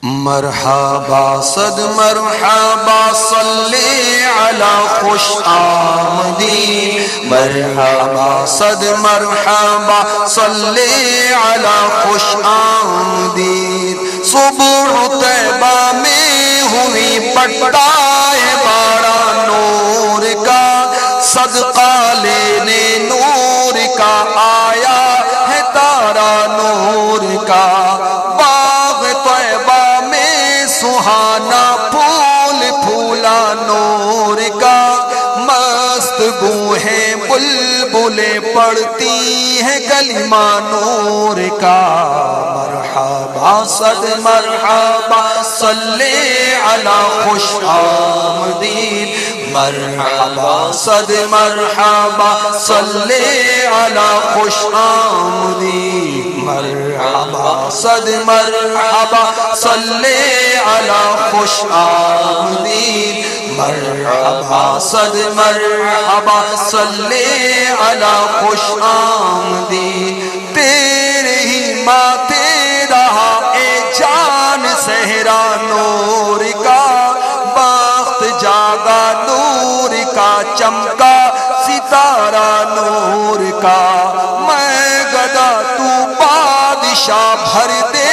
مرحبا صد مرحبا صلی علی خوش آمدید، مرحبا صد مرحبا صلی علی خوش آمدید۔ صبح طیبہ میں ہوئی پٹائے باڑا نور کا، صدقہ لینے نور کا آیا ہے تارا نور کا۔ سہانا پھول پھولا نور کا، مست بو ہے بلبلیں پڑتی ہے کلمہ نور کا۔ مرحبا صد مرحبا صلی علی خوش آمدید، مرحبا صد مرحبا صلی علی خوش آمدید، مرحبا صد مرحبا صلی علی خوش آمدید، مرحبا صد مرحبا صلی علی خوش آمدید۔ تیرے ہی ماتھے رہا اے جان صحرا نور کا، بخت جاگا نور کا، چمکا ستارہ نور کا۔ میں گدا تو بادشاہ، بھر دے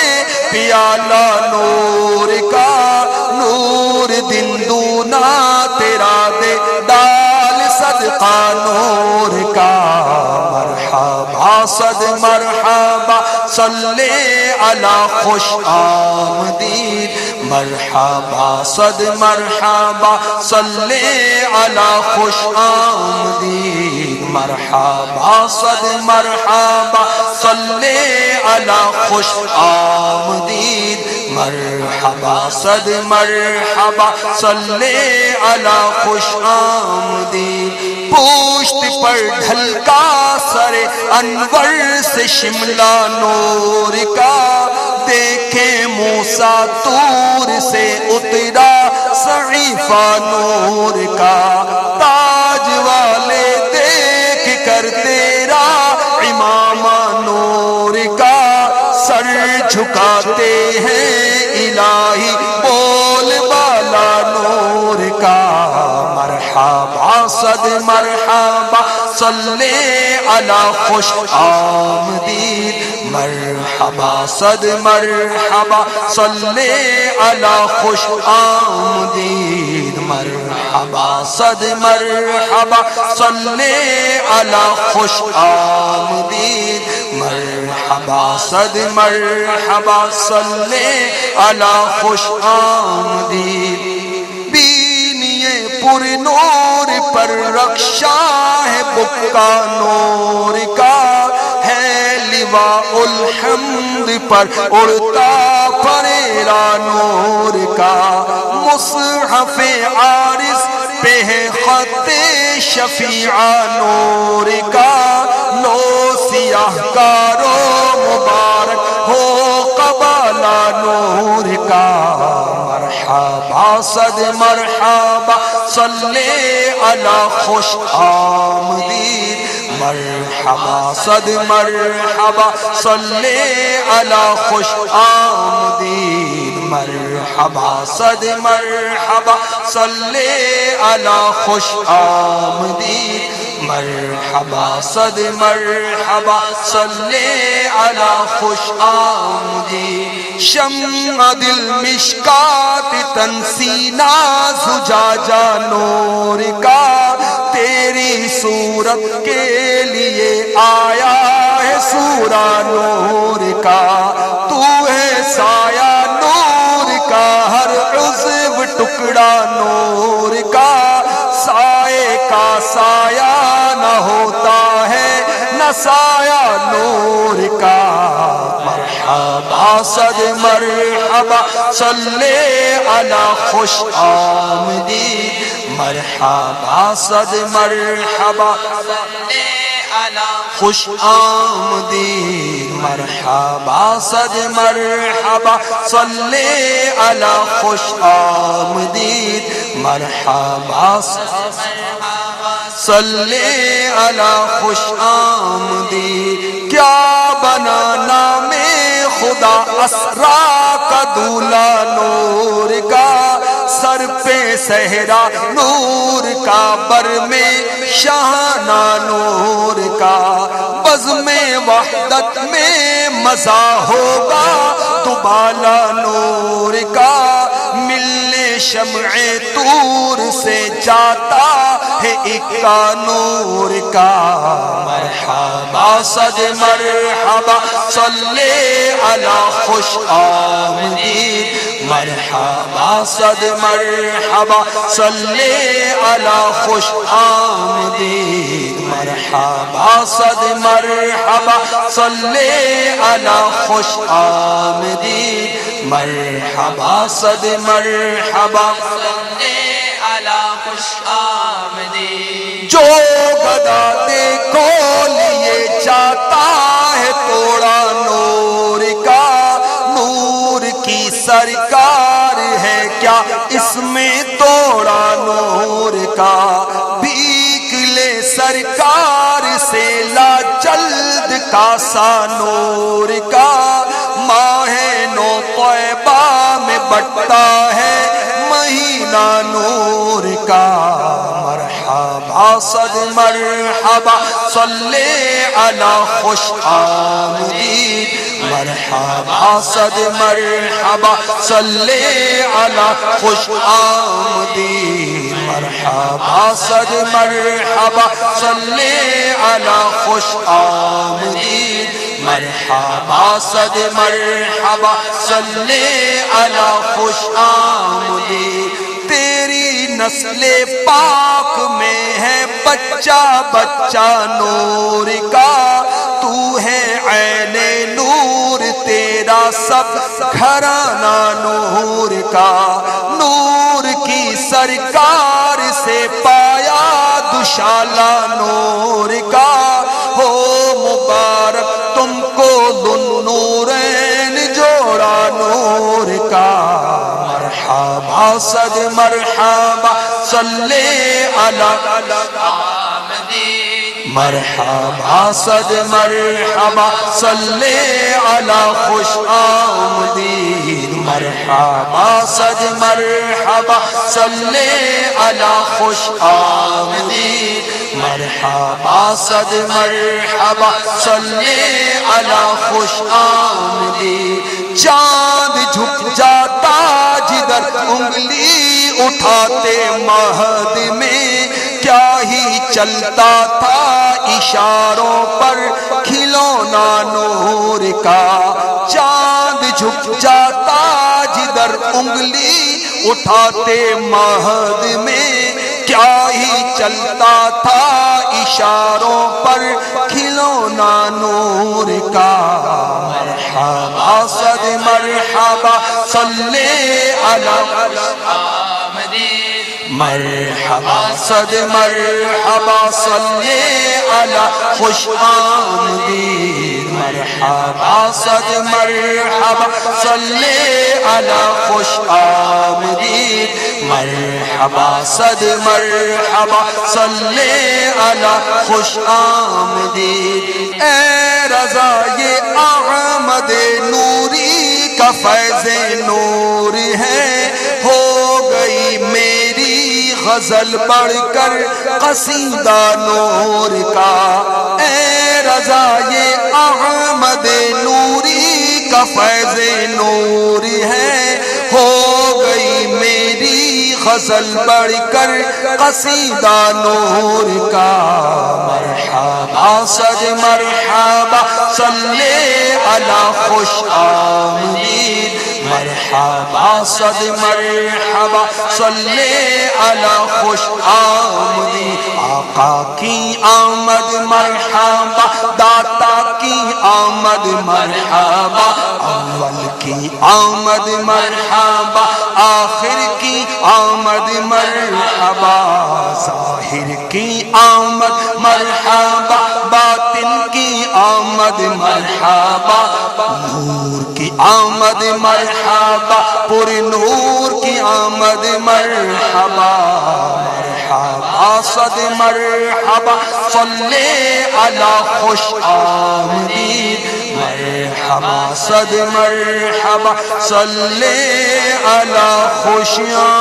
پیالہ نور کا، نور دن دونا تیرا دے ڈال صدقہ نور کا۔ مرحبا صد مرحبا صلی علی خوش آمدید، مرحبا صد مرحبا صلی علی خوش آمدید، مرحبا صد مرحبا صلی علی خوش آمدید، مرحبا صد مرحبا صلی علی خوش آمدید۔ پشت پر ڈھلکا سر انور سے شملہ نور کا، دیکھے موسیٰ طور سے اترا صحیفہ نور کا۔ تاج والے دیکھ کر تیرا امامہ نور کا، سر جھکاتے ہیں الہی بول بالا نور کا۔ مرحبا صد مرحبا صلی علی خوش آمدید، مرحبا صد مرحبا صلی علی خوش آمدید، مرحبا صد مرحبا صلی علی خوش آمدید، مرحبا صد مرحبا صلی علی خوش آمدید۔ بینیے پر نور پر رخشا ہے بکا نور کا، ہے لواء الحمد پر اڑتا پریرا نور کا۔ مصحف عارض پہ ہے خط شفیعہ نور کا، لو سیاہ کارو مبارک ہو قبالہ نور کا۔ مرحبا صد مرحبا صلی علی خوش آمدید، مرحبا صد مرحبا صلی علی خوش آمدید، مرحبا صد مرحبا صلی علی خوش آمدید، مرحبا صد مرحبا صلی علی خوش آمدید۔ شمع دل مشکات تن سینہ زجاجہ نور کا، تیری صورت کے لیے آیا ہے سورہ نور کا۔ تو ہے سایہ نور کا، ہر عضو ٹکڑا نور کا، سائے کا سایہ نہ ہوتا ہے نہ سایہ نور کا۔ مرحبا صد مرحبا صلی علی خوش آمدید، مرحبا صد مرحبا صلی علی خوش آمدید، مرحبا صد مرحبا صلی علی خوش آمدید، مرحبا صلی علی خوش آمدید۔ کیا بنانا میں خدا خدا اسرا کا دولہ نور کا، سر پہ صحرا نور کا، بر میں شاہانہ نور کا، بزم وحدت میں مزہ ہوگا تو بالا نور کا، ملنے شمع طور سے جاتا ہے اکا نور کا۔ مرحبا صد مرحبا صلی علی خوش آمدید، مرحبا صد مرحبا صلی علی خوش آمدید، مرحبا صد مرحبا صلی علی خوش آمدید، مرحبا صد مرحبا صلی علی خوش آمدید۔ جو گدا دیکھو لیے جاتا ہے توڑا نور کا، نور کی سرکار ہے کیا اس میں توڑا نور کا، بھیک لے سرکار سے لا جلد کاسا نور کا، ماہ نو طیبہ میں بٹتا ہے مہینہ نور کا۔ مرحبا صد مرحبا صلی علی خوش آمدید، مرحبا صد مرحبا صلی علی خوش آمدید، مرحبا صد مرحبا صلی علی خوش آمدید، مرحبا صد مرحبا صلی علی خوش آمدید۔ تیری نسل پاک میں ہے بچہ بچہ نور کا، تو ہے عین نور، تیرا سب گھرانہ نور کا، نور کی سرکار سے پایا دوشالہ نور کا، ہو مبارک تم کو ذوالنورین جوڑا نور کا۔ مرحبا صد مرحبا صلی علی مرحبا صد مرحبا صلی علی خوش آمدید، مرحبا صد مرحبا صلی علی خوش آمدید، مرحبا صد مرحبا صلی علی خوش آمدید۔ چاند جھک جاتا جدھر انگلی اٹھاتے مہد میں، کیا ہی چلتا تھا اشاروں پر کھلونا نور کا، چاند جھک جاتا جدھر انگلی اٹھاتے مہد میں، کیا ہی چلتا تھا اشاروں پر کھلونا نور کا۔ مرحبا صد مرحبا صلی علی مرحبا صد مرحبا صلی علی خوش آمدید، مرحبا صد مرحبا صلی علی خوش آمدید، مرحبا صد مرحبا صلی علی خوش آمدید۔ اے رضا یہ احمد نوری کا فیض نور ہے، ہو گئی میری غزل بڑھ کر قصیدہ نور کا، اے رضا یہ احمد نوری کا فیض نور ہے، ہو گئی میری غزل بڑھ کر قصیدہ نور کا۔ مرحبا صد مرحبا صلی علی خوش آمدید، مرحبا صد مرحبا صلی علی خوش آمدید۔ آقا کی آمد مرحبا، داتا کی آمد مرحبا، اول کی آمد مرحبا، آخر کی آمد مرحبا، ظاہر کی آمد مرحبا، باطن کی آمد مرحبا، نور کی آمد مرحبا، پر نور کی آمد مرحبا۔ مرحبا صد مرحبا صلی علی خوش آمدید مرحبا صد مرحبا صلی علی خوش آمدید